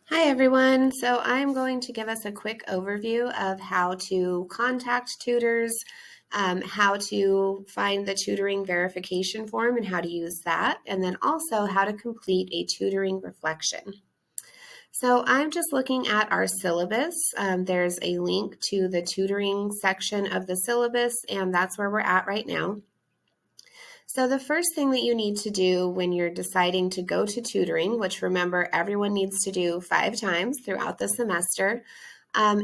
Hi everyone. So I'm going to give us a quick overview of how to contact tutors, how to find the tutoring verification form and how to use that, and then also how to complete a tutoring reflection. So I'm just looking at our syllabus. There's a link to the tutoring section of the syllabus, and that's where we're at right now. So the first thing that you need to do when you're deciding to go to tutoring, which remember everyone needs to do 5 times throughout the semester,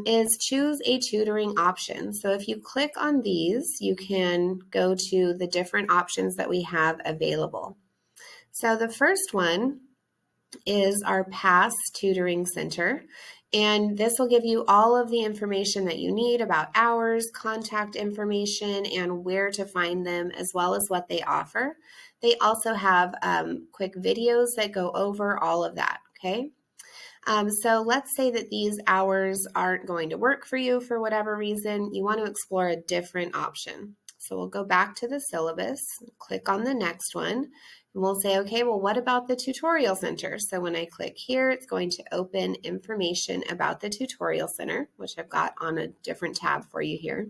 is choose a tutoring option. So if you click on these, you can go to the different options that we have available. So the first one is our PASS Tutoring Center. And this will give you all of the information that you need about hours, contact information, and where to find them, as well as what they offer. They also have quick videos that go over all of that, okay? So let's say that these hours aren't going to work for you for whatever reason. You want to explore a different option. So we'll go back to the syllabus, click on the next one, and we'll say, okay, well, what about the tutorial center? So when I click here, it's going to open information about the tutorial center, which I've got on a different tab for you here.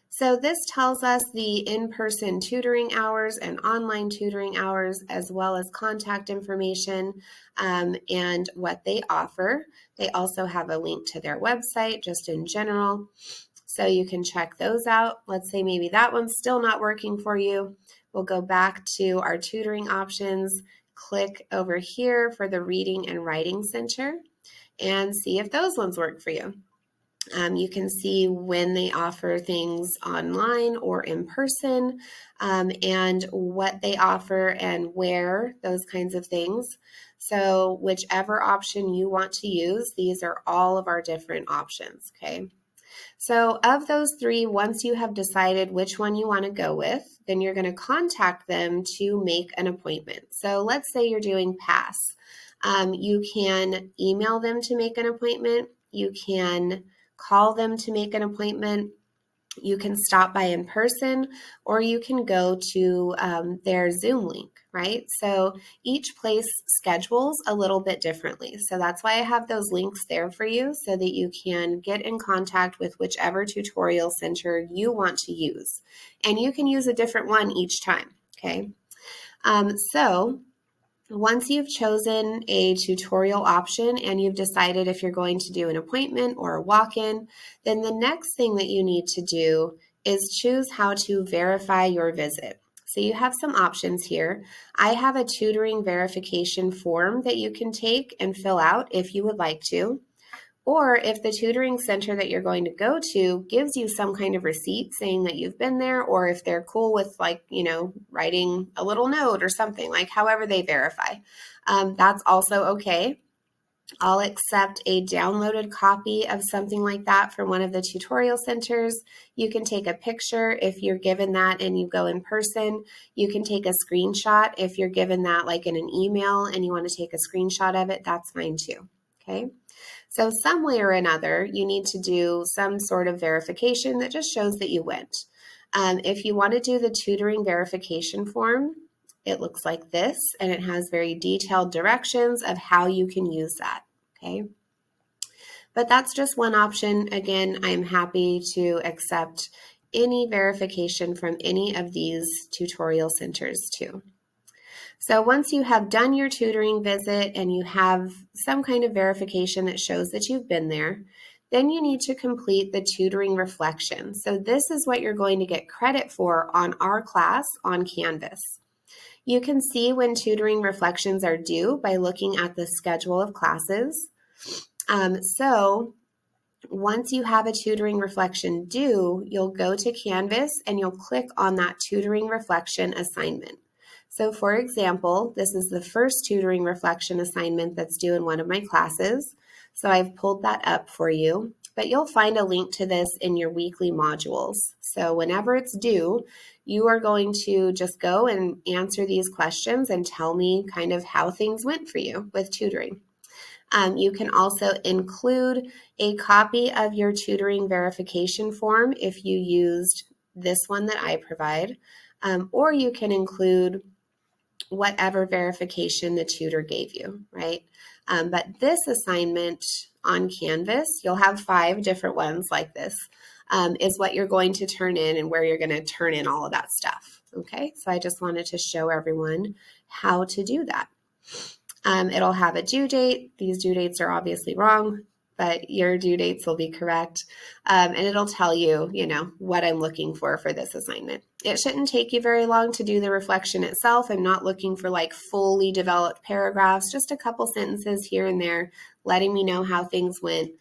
So this tells us the in-person tutoring hours and online tutoring hours, as well as contact information and what they offer. They also have a link to their website just in general. So you can check those out. Let's say maybe that one's still not working for you. We'll go back to our tutoring options, click over here for the Reading and Writing Center, and see if those ones work for you. You can see when they offer things online or in person, and what they offer and where, those kinds of things. So whichever option you want to use, these are all of our different options, okay? So of those 3, once you have decided which one you want to go with, then you're going to contact them to make an appointment. So let's say you're doing PASS. You can email them to make an appointment. You can call them to make an appointment. You can stop by in person, or you can go to their Zoom link, right? So each place schedules a little bit differently. So that's why I have those links there for you so that you can get in contact with whichever tutorial center you want to use. And you can use a different one each time, okay? So once you've chosen a tutorial option and you've decided if you're going to do an appointment or a walk-in, then the next thing that you need to do is choose how to verify your visit. So you have some options here. I have a tutoring verification form that you can take and fill out if you would like to. Or if the tutoring center that you're going to go to gives you some kind of receipt saying that you've been there, or if they're cool with writing a little note or something, like however they verify, that's also okay. I'll accept a downloaded copy of something like that from one of the tutorial centers. You can take a picture if you're given that and you go in person. You can take a screenshot if you're given that like in an email and you want to take a screenshot of it, that's fine too, okay? So some way or another, you need to do some sort of verification that just shows that you went. If you want to do the tutoring verification form, it looks like this, and it has very detailed directions of how you can use that, okay? But that's just one option. Again, I'm happy to accept any verification from any of these tutorial centers too. So once you have done your tutoring visit and you have some kind of verification that shows that you've been there, then you need to complete the tutoring reflection. So this is what you're going to get credit for on our class on Canvas. You can see when tutoring reflections are due by looking at the schedule of classes. So once you have a tutoring reflection due, you'll go to Canvas and you'll click on that tutoring reflection assignment. So for example, this is the first tutoring reflection assignment that's due in one of my classes. So I've pulled that up for you, but you'll find a link to this in your weekly modules. So whenever it's due, you are going to just go and answer these questions and tell me kind of how things went for you with tutoring. You can also include a copy of your tutoring verification form if you used this one that I provide, or you can include whatever verification the tutor gave you, right? But this assignment on Canvas, you'll have 5 different ones like this, is what you're going to turn in and where you're going to turn in all of that stuff. Okay, so I just wanted to show everyone how to do that. It'll have a due date. These due dates are obviously wrong, but your due dates will be correct. And it'll tell you, what I'm looking for this assignment. It shouldn't take you very long to do the reflection itself. I'm not looking for like fully developed paragraphs, just a couple sentences here and there, letting me know how things went.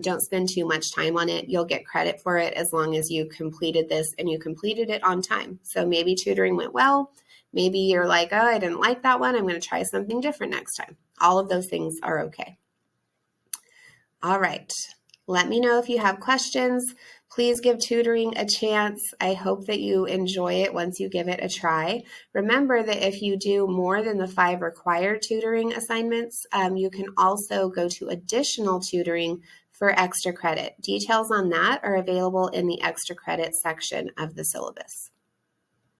Don't spend too much time on it. You'll get credit for it as long as you completed this and you completed it on time. So maybe tutoring went well. Maybe you're like, oh, I didn't like that one. I'm going to try something different next time. All of those things are okay. All right. Let me know if you have questions. Please give tutoring a chance. I hope that you enjoy it once you give it a try. Remember that if you do more than the 5 required tutoring assignments, you can also go to additional tutoring for extra credit. Details on that are available in the extra credit section of the syllabus.